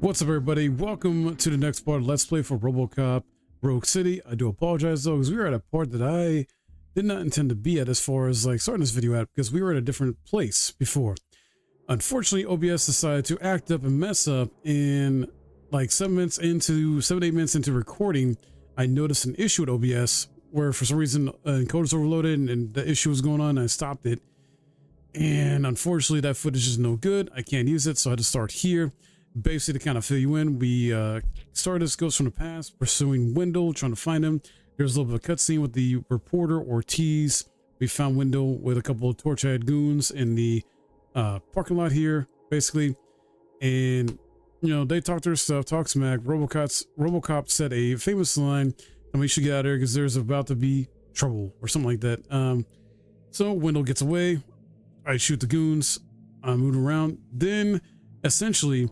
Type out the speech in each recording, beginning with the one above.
What's up, everybody? Welcome to the next part of Let's Play for Robocop Rogue City. I do apologize though, because we were at a part that I did not intend to be at as far as like starting this video at, because we were at a different place before. Unfortunately, OBS decided to act up and mess up, and like 7 to 8 minutes into recording, I noticed an issue with OBS where for some reason encoder's overloaded and the issue was going on, and I stopped it. And unfortunately, that footage is no good. I can't use it, so I had to start here. Basically, to kind of fill you in, we started this Ghost from the Past, pursuing Wendell, trying to find him. There's a little bit of a cutscene with the reporter, Ortiz. We found Wendell with a couple of torch-eyed goons in the parking lot here, basically. And, you know, they talk their stuff, talk smack. Robocop said a famous line, and we should get out of here because there's about to be trouble or something like that. So Wendell gets away. I shoot the goons. I'm moving around. Then, essentially,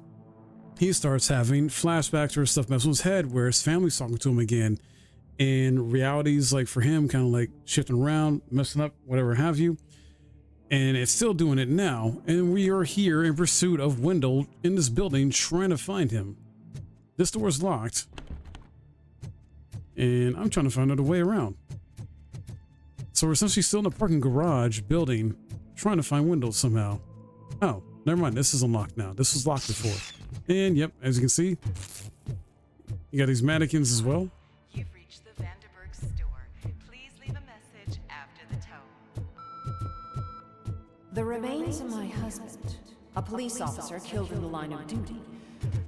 he starts having flashbacks or stuff messing with his head where his family's talking to him again, and reality's like for him kind of like shifting around, messing up, whatever have you. And it's still doing it now, and we are here in pursuit of Wendell in this building trying to find him. This door is locked, and I'm trying to find another way around. So we're essentially still in the parking garage building trying to find Wendell somehow. Oh, never mind, this is unlocked now. This was locked before. And yep, as you can see, you got these mannequins as well. You've reached the Vanderburg store. Please leave a message after the tone. The remains of my husband, a police officer killed in the line of duty,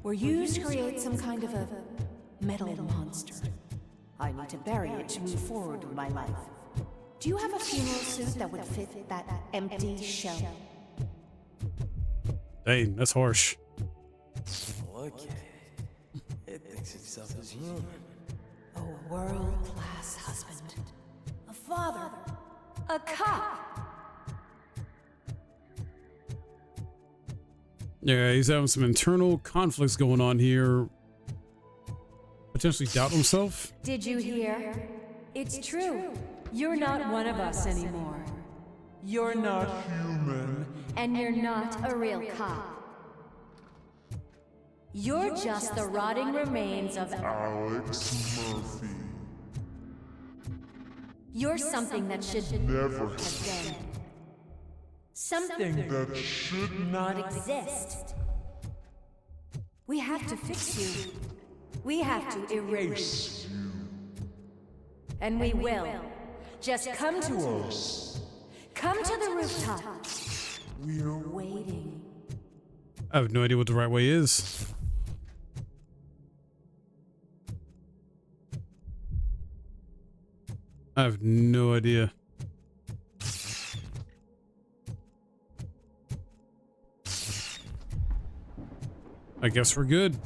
were used to create some kind of a metal monster. I need to bury it to move forward with my life. Do you have a funeral suit that would fit that empty shell? Dang, that's harsh. Look at it. It thinks itself as human. A world-class husband, a father, a cop. Yeah, he's having some internal conflicts going on here. Potentially doubt himself. Did you hear? It's true. You're not one of us anymore. You're not human. And you're not a real cop. You're just the rotting remains of Alex Murphy. You're something that should Never have been. Something that should not exist. We have to fix you. We have to erase you. And we will. Just come to us. Come to the rooftop. We're Waiting. I have no idea what the right way is. I have no idea. I guess we're good.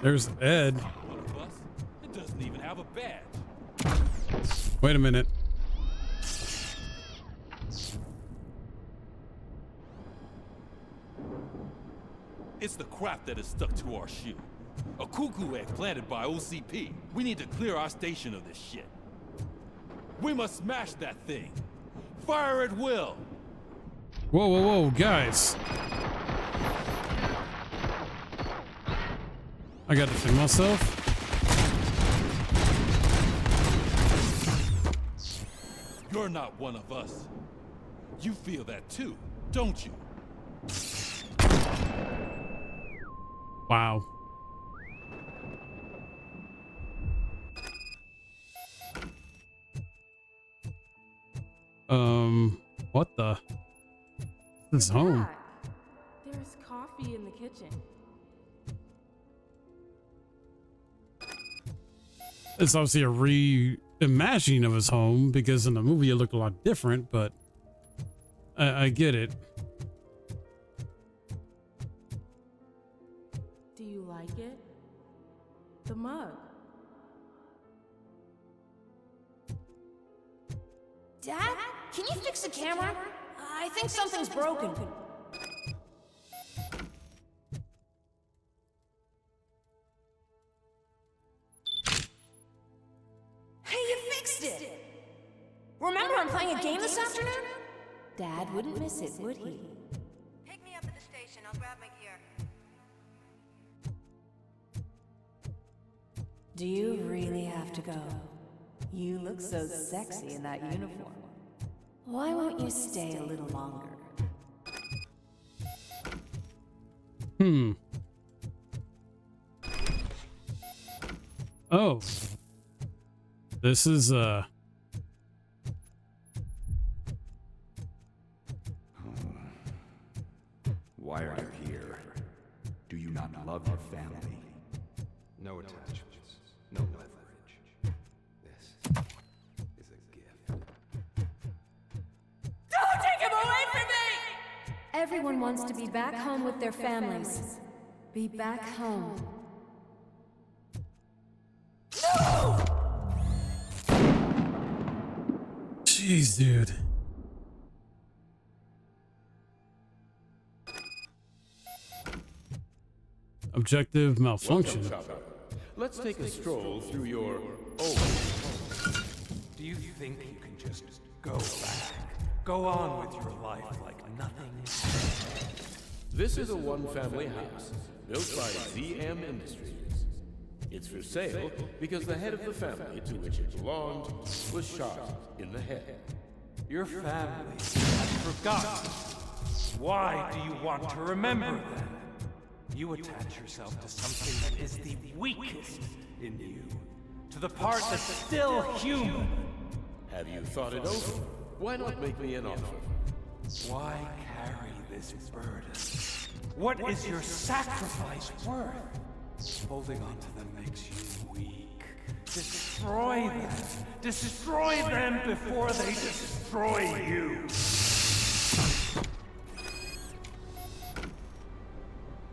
There's Ed. One of us. It doesn't even have a badge. Wait a minute. It's the crap that is stuck to our shoe. A cuckoo egg planted by OCP. We need to clear our station of this shit. We must smash that thing. Fire at will. Whoa, whoa, whoa, guys. I got to defend myself. You're not one of us. You feel that too, don't you? Wow. What the? This is home. There's coffee in the kitchen. It's obviously a reimagining of his home, because in the movie it looked a lot different, but I get it. Do you like it? The mug. Dad, can you fix the camera? I think something's broken. Hey, you fixed it! Remember I'm playing a game this afternoon? Dad wouldn't miss it, would he? Pick me up at the station. I'll grab my gear. Do you really have to go? You look so sexy in that uniform. Why won't you stay a little longer? Oh. This is, Why are you here? Do you not love your family? No attachments, no leverage. This is a gift. Don't take him away from me! Everyone wants to be back home with their families. Be back home. jeez, dude. Objective malfunction. Let's take a stroll through your Do you think you can just go back? Go on with your life like nothing? This is a one-family house built by ZM Industries. It's for sale because the head of the family to which it belonged was shot in the head. Your family has forgotten. Why do you want to remember them? You attach yourself to something that is the weakest in you, to the part that's still human. Have you thought it over? Why not make me an offer? Why carry this burden? What is your sacrifice worth? Holding on to them makes you weak. Destroy them. Destroy them before they destroy you.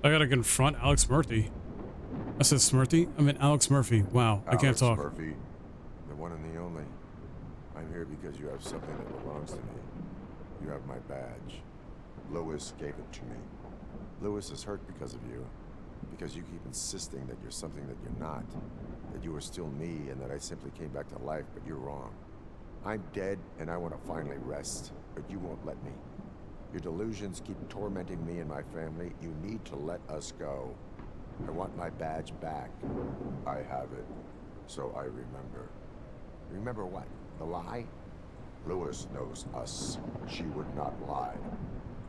I gotta confront Alex Murphy. I said Smurthy? I meant Alex Murphy. Wow, I can't talk. Murphy, the one and the only. I'm here because you have something that belongs to me. You have my badge. Lewis gave it to me. Lewis is hurt because of you. Because you keep insisting that you're something that you're not. That you are still me and that I simply came back to life, but you're wrong. I'm dead and I want to finally rest, but you won't let me. Your delusions keep tormenting me and my family. You need to let us go. I want my badge back. I have it. So I remember. Remember what? The lie? Lewis knows us. She would not lie.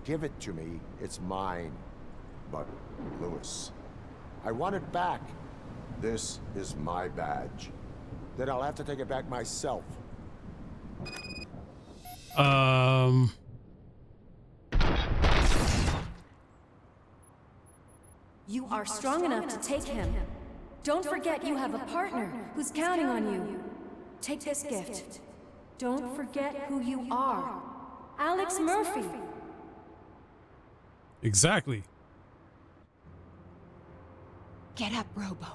Give it to me. It's mine. But, Lewis, I want it back. This is my badge. Then I'll have to take it back myself. You are strong enough to take him. Don't forget you have a partner who's counting on you. Take this gift. Don't forget who you are. Alex Murphy. Exactly. Get up, Robo.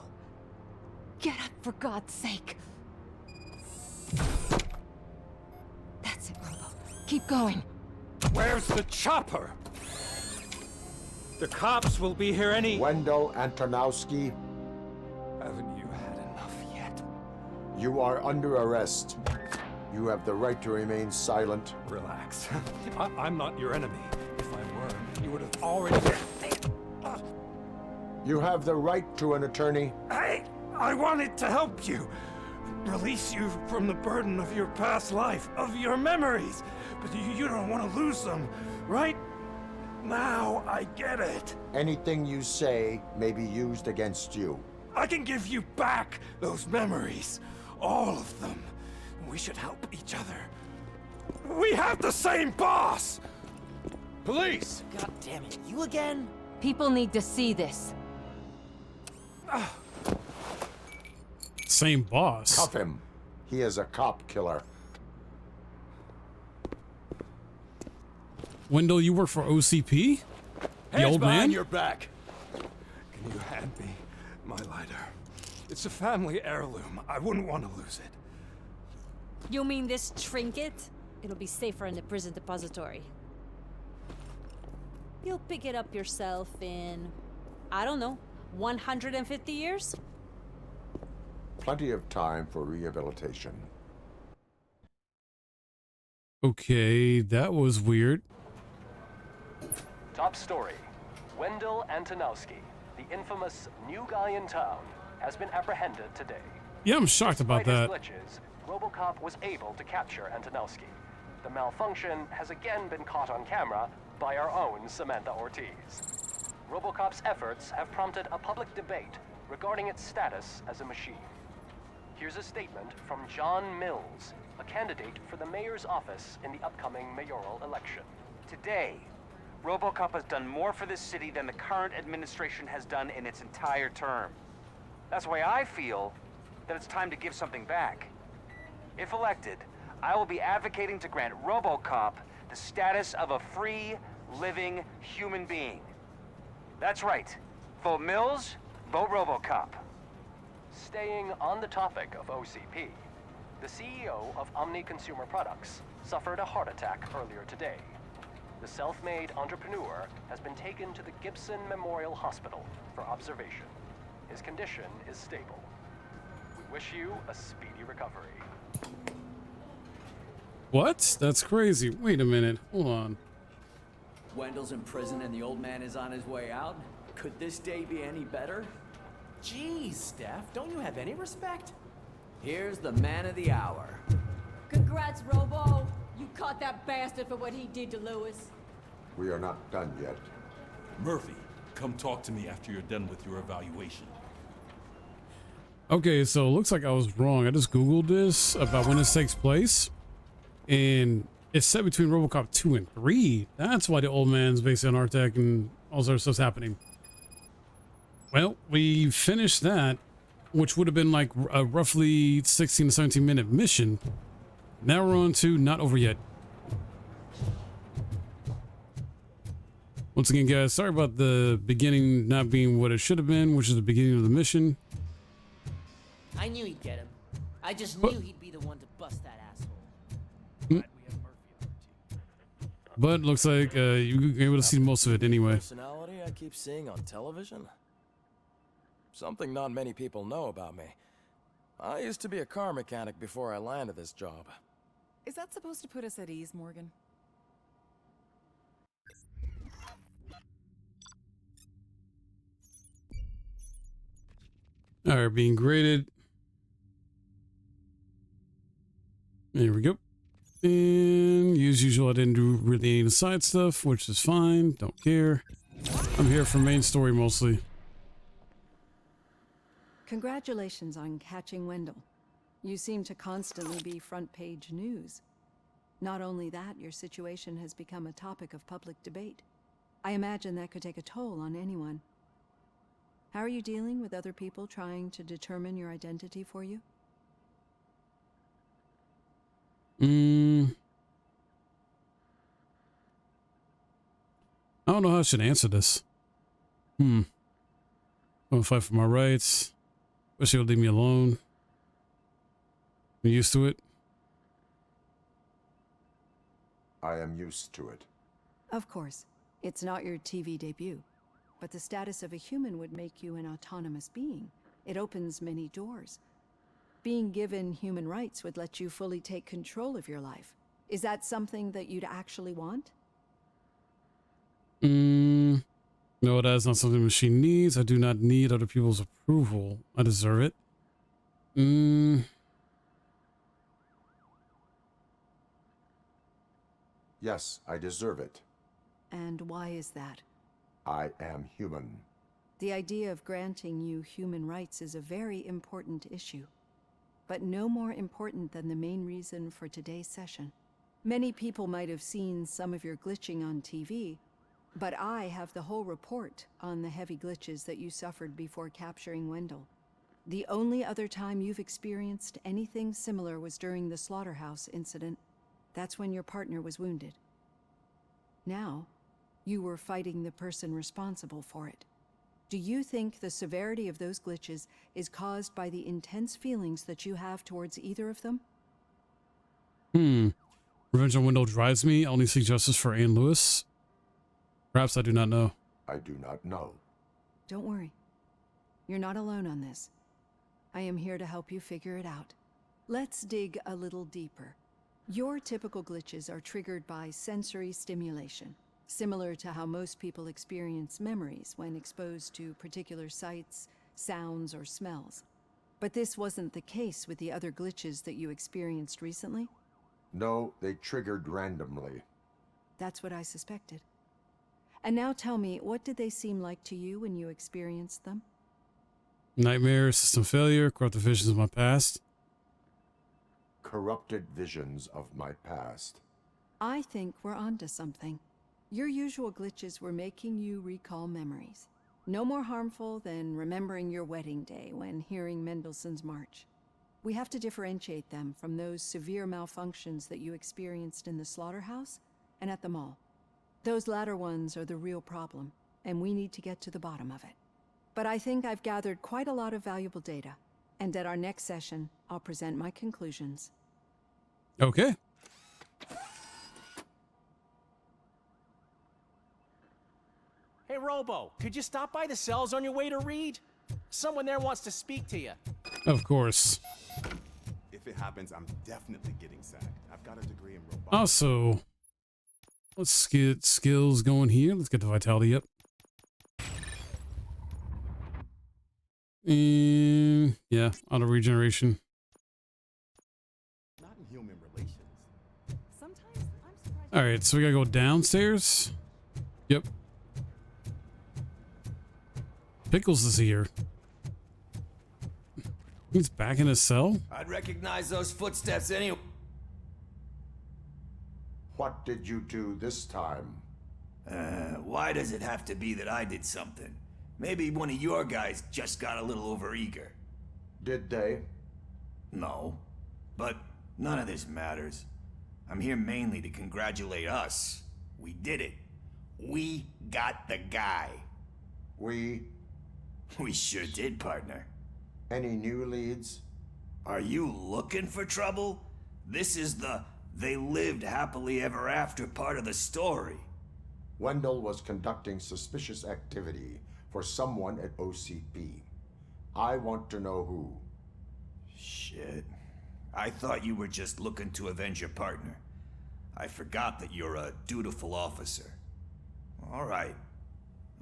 Get up, for God's sake. That's it, Robo. Keep going. Where's the chopper? The cops will be here any... Wendell Antonowski, Haven't you had enough yet? you are under arrest. You have the right to remain silent. Relax. I'm not your enemy. If I were, you would have already... You have the right to an attorney. I wanted to help you. Release you from the burden of your past life, of your memories. But you don't want to lose them, right? Now I get it. Anything you say may be used against you. I can give you back those memories. All of them. We should help each other. We have the same boss! Police! God damn it, you again? People need to see this. Same boss. Cuff him. He is a cop killer. Wendell, you work for OCP? The Hands old behind man? your back. Can you hand me my lighter? It's a family heirloom. I wouldn't want to lose it. You mean this trinket? It'll be safer in the prison depository. You'll pick it up yourself in, I don't know, 150 years? Plenty of time for rehabilitation. Okay, that was weird. Top story. Wendell Antonowski, the infamous new guy in town, has been apprehended today. Yeah, I'm shocked about that. Despite his glitches, Robocop was able to capture Antonowski. The malfunction has again been caught on camera by our own Samantha Ortiz. Robocop's efforts have prompted a public debate regarding its status as a machine. Here's a statement from John Mills, a candidate for the mayor's office in the upcoming mayoral election. Today, Robocop has done more for this city than the current administration has done in its entire term. That's why I feel that it's time to give something back. If elected, I will be advocating to grant Robocop the status of a free, living human being. That's right. Vote Mills, vote Robocop. Staying on the topic of OCP, the CEO of Omni Consumer Products suffered a heart attack earlier today. The self-made entrepreneur has been taken to the Gibson Memorial Hospital for observation. His condition is stable. We wish you a speedy recovery. What? That's crazy. Wait a minute. Hold on. Wendell's in prison and the old man is on his way out? Could this day be any better? Jeez, Steph, don't you have any respect? Here's the man of the hour. Congrats, Robo. You caught that bastard for what he did to Lewis. We are not done yet. Murphy, come talk to me after you're done with your evaluation. Okay, so it looks like I was wrong. I just Googled this about when this takes place. And it's set between Robocop 2 and 3. That's why the old man's based on Artec and all sorts of stuff's happening. Well, we finished that, which would have been like a roughly 16 to 17 minute mission. Now we're on to Not Over Yet. Once again, guys, sorry about the beginning not being what it should have been, which is the beginning of the mission. I knew he'd get him. I just knew he'd be the one to bust that asshole. But looks like you were able to see most of it anyway. Personality I keep seeing on television? Something not many people know about me. I used to be a car mechanic before I landed this job. Is that supposed to put us at ease, Morgan? All right, being graded. There we go. And as usual, I didn't do really any side stuff, which is fine. Don't care. I'm here for main story mostly. Congratulations on catching Wendell. You seem to constantly be front page news. Not only that, your situation has become a topic of public debate. I imagine that could take a toll on anyone. How are you dealing with other people trying to determine your identity for you? I don't know how I should answer this. I'm gonna fight for my rights. Wish they would leave me alone. I'm used to it. I am used to it. Of course. It's not your TV debut. But the status of a human would make you an autonomous being. It opens many doors. Being given human rights would let you fully take control of your life. Is that something that you'd actually want? No, that is not something the machine needs. I do not need other people's approval. I deserve it. Yes, I deserve it. And why is that? I am human. The idea of granting you human rights is a very important issue, but no more important than the main reason for today's session. Many people might have seen some of your glitching on TV, but I have the whole report on the heavy glitches that you suffered before capturing Wendell. The only other time you've experienced anything similar was during the slaughterhouse incident. That's when your partner was wounded. Now, you were fighting the person responsible for it. Do you think the severity of those glitches is caused by the intense feelings that you have towards either of them? Revenge on Wendell drives me. I only seek justice for Anne Lewis. Perhaps I do not know. I do not know. Don't worry. You're not alone on this. I am here to help you figure it out. Let's dig a little deeper. Your typical glitches are triggered by sensory stimulation, similar to how most people experience memories when exposed to particular sights, sounds, or smells. But this wasn't the case with the other glitches that you experienced recently? No, they triggered randomly. That's what I suspected. And now tell me, what did they seem like to you when you experienced them? Nightmare, system failure, corrupted visions of my past. Corrupted visions of my past. I think we're onto something. Your usual glitches were making you recall memories. No more harmful than remembering your wedding day when hearing Mendelssohn's March. We have to differentiate them from those severe malfunctions that you experienced in the slaughterhouse and at the mall. Those latter ones are the real problem, and we need to get to the bottom of it. But I think I've gathered quite a lot of valuable data, and at our next session, I'll present my conclusions. Okay. Hey, Robo, could you stop by the cells on your way to read? Someone there wants to speak to you. Of course. If it happens, I'm definitely getting sacked. I've got a degree in robotics. Also, let's get skills going here. Let's get the vitality up. And yeah, auto regeneration. Not in human relations. All right, so we gotta go downstairs. Yep. Pickles is here. He's back in his cell. I'd recognize those footsteps anyway. What did you do this time? Why does it have to be that I did something? Maybe one of your guys just got a little overeager. Did they? No. But none of this matters. I'm here mainly to congratulate us. We did it. We got the guy. We sure did, partner. Any new leads? Are you looking for trouble? This is the they lived happily ever after part of the story. Wendell was conducting suspicious activity for someone at OCP. I want to know who. Shit. I thought you were just looking to avenge your partner. I forgot that you're a dutiful officer. All right.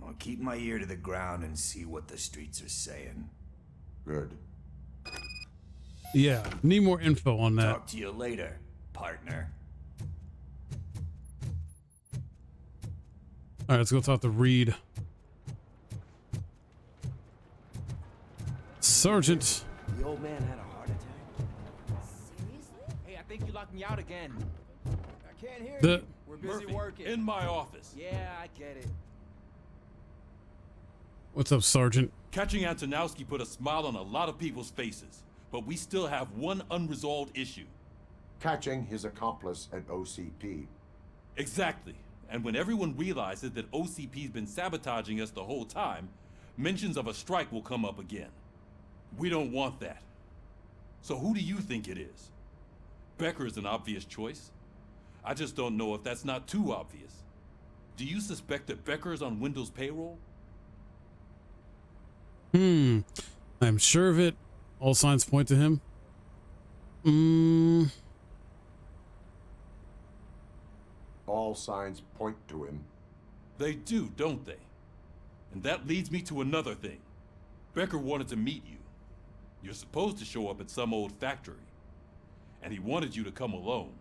I'll keep my ear to the ground and see what the streets are saying. Good. Yeah, need more info on that. Talk to you later, partner. All right, let's go talk to Reed. Sergeant. The old man had a heart attack. Seriously? Hey, I think you locked me out again. I can't hear you. We're busy Murphy, working. in my office. Yeah, I get it. What's up, Sergeant? Catching Antonowski put a smile on a lot of people's faces, but we still have one unresolved issue. Catching his accomplice at OCP. Exactly. And when everyone realizes that OCP's been sabotaging us the whole time, mentions of a strike will come up again. We don't want that. So who do you think it is? Becker is an obvious choice. I just don't know if that's not too obvious. Do you suspect that Becker is on Wendell's payroll? I'm sure of it. All signs point to him. All signs point to him. They do, don't they? And that leads me to another thing. Becker wanted to meet you. You're supposed to show up at some old factory. And he wanted you to come alone.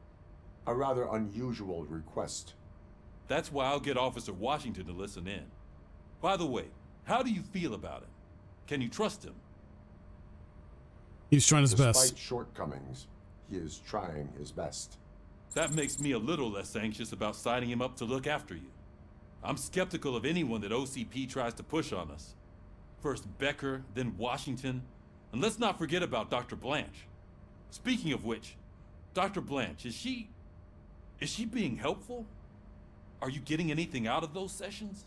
A rather unusual request. That's why I'll get Officer Washington to listen in. By the way, how do you feel about him? Can you trust him? He's trying his best. Despite shortcomings, he is trying his best. That makes me a little less anxious about signing him up to look after you. I'm skeptical of anyone that OCP tries to push on us. First Becker, then Washington, and let's not forget about Dr. Blanche. Speaking of which, Dr. Blanche, is she being helpful? Are you getting anything out of those sessions?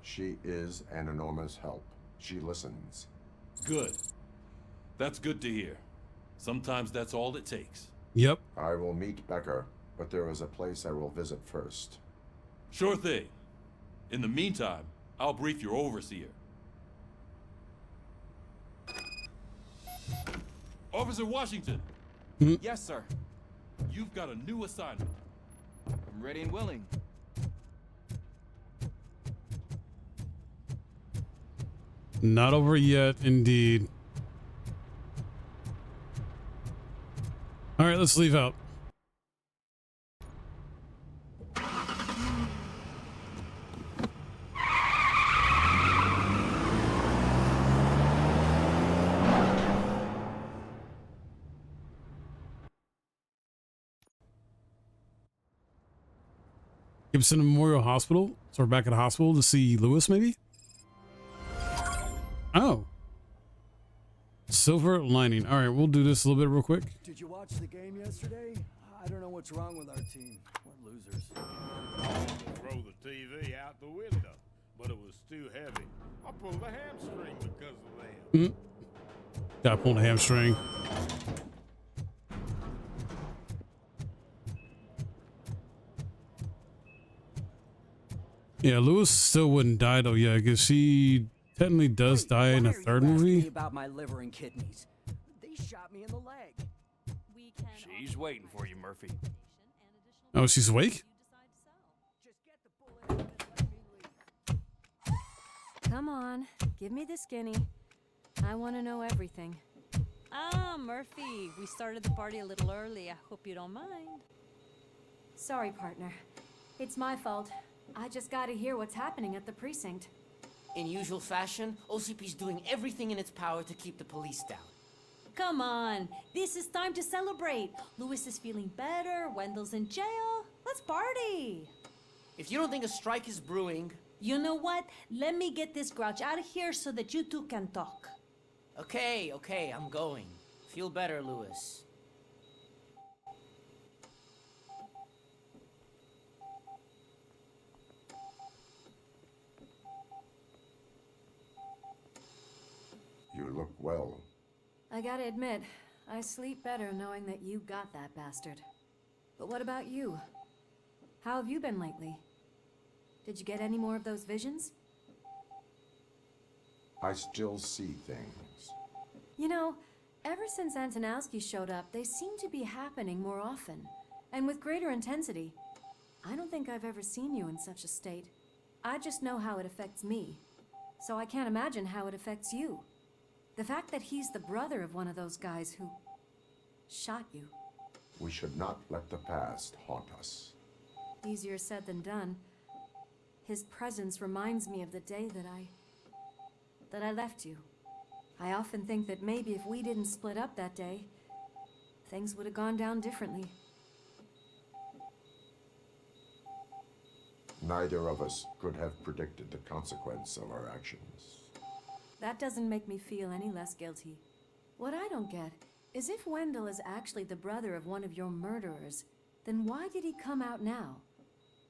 She is an enormous help. She listens. Good. That's good to hear. Sometimes that's all it takes. Yep. I will meet Becker, but there is a place I will visit first. Sure thing. In the meantime, I'll brief your overseer. Officer Washington. Yes, sir. You've got a new assignment. I'm ready and willing. Not over yet, indeed. All right, let's leave out. Gibson Memorial Hospital. So we're back at the hospital to see Lewis, maybe? Oh. Silver lining. All right, we'll do this a little bit real quick. Did you watch the game yesterday? I don't know what's wrong with our team. We're losers. I wanted to throw the TV out the window, but it was too heavy. I pulled a hamstring because of that. Gotta pull the hamstring. Yeah, Lewis still wouldn't die though. Yeah, because he technically does die in a third movie. About my liver and kidneys. They shot me in the leg. She's waiting for you, Murphy. Oh, she's awake? Come on, give me the skinny. I want to know everything. Ah, Murphy, we started the party a little early. I hope you don't mind. Sorry, partner. It's my fault. I just gotta hear what's happening at the precinct. In usual fashion, OCP's doing everything in its power to keep the police down. Come on, this is time to celebrate. Lewis is feeling better, Wendell's in jail. Let's party. If you don't think a strike is brewing... You know what? Let me get this grouch out of here so that you two can talk. Okay, I'm going. Feel better, Lewis. You look well. I gotta admit, I sleep better knowing that you got that bastard. But what about you? How have you been lately? Did you get any more of those visions? I still see things. You know, ever since Antonowski showed up, they seem to be happening more often, and with greater intensity. I don't think I've ever seen you in such a state. I just know how it affects me, so I can't imagine how it affects you. The fact that he's the brother of one of those guys who shot you. We should not let the past haunt us. Easier said than done. His presence reminds me of the day that I left you. I often think that maybe if we didn't split up that day, things would have gone down differently. Neither of us could have predicted the consequence of our actions. That doesn't make me feel any less guilty. What I don't get is if Wendell is actually the brother of one of your murderers, then why did he come out now?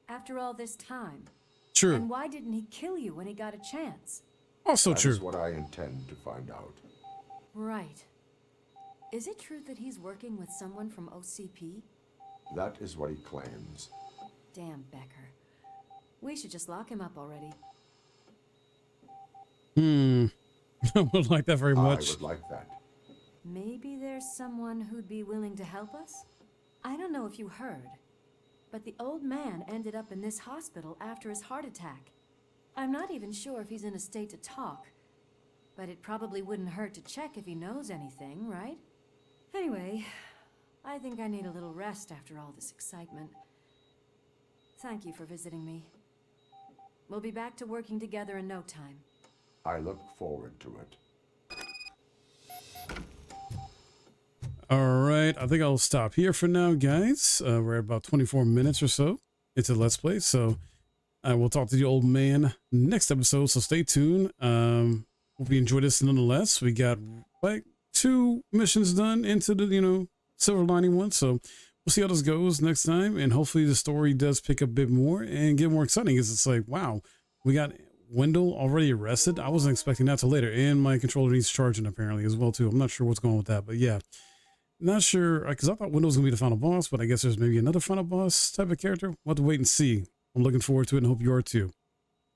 After all this time? True. And why didn't he kill you when he got a chance? Also true. That is what I intend to find out. Right. Is it true that he's working with someone from OCP? That is what he claims. Damn Becker. We should just lock him up already. I would like that very much. I would like that. Maybe there's someone who'd be willing to help us? I don't know if you heard, but the old man ended up in this hospital after his heart attack. I'm not even sure if he's in a state to talk, but it probably wouldn't hurt to check if he knows anything, right? Anyway, I think I need a little rest after all this excitement. Thank you for visiting me. We'll be back to working together in no time. I look forward to it. All right, I think I'll stop here for now, guys. We're at about 24 minutes or so into Let's Play, so I will talk to the old man next episode, so stay tuned. Hope you enjoyed this nonetheless. We got like 2 missions done into the, silver lining one, so we'll see how this goes next time, and hopefully the story does pick up a bit more and get more exciting, because it's like, wow, we got Wendell already arrested. I wasn't expecting that till later, and my controller needs charging apparently as well too. I'm not sure what's going on with that, but yeah, not sure, because I thought Wendell's gonna be the final boss, but I guess there's maybe another final boss type of character. We'll have to wait and see. I'm looking forward to it and hope you are too.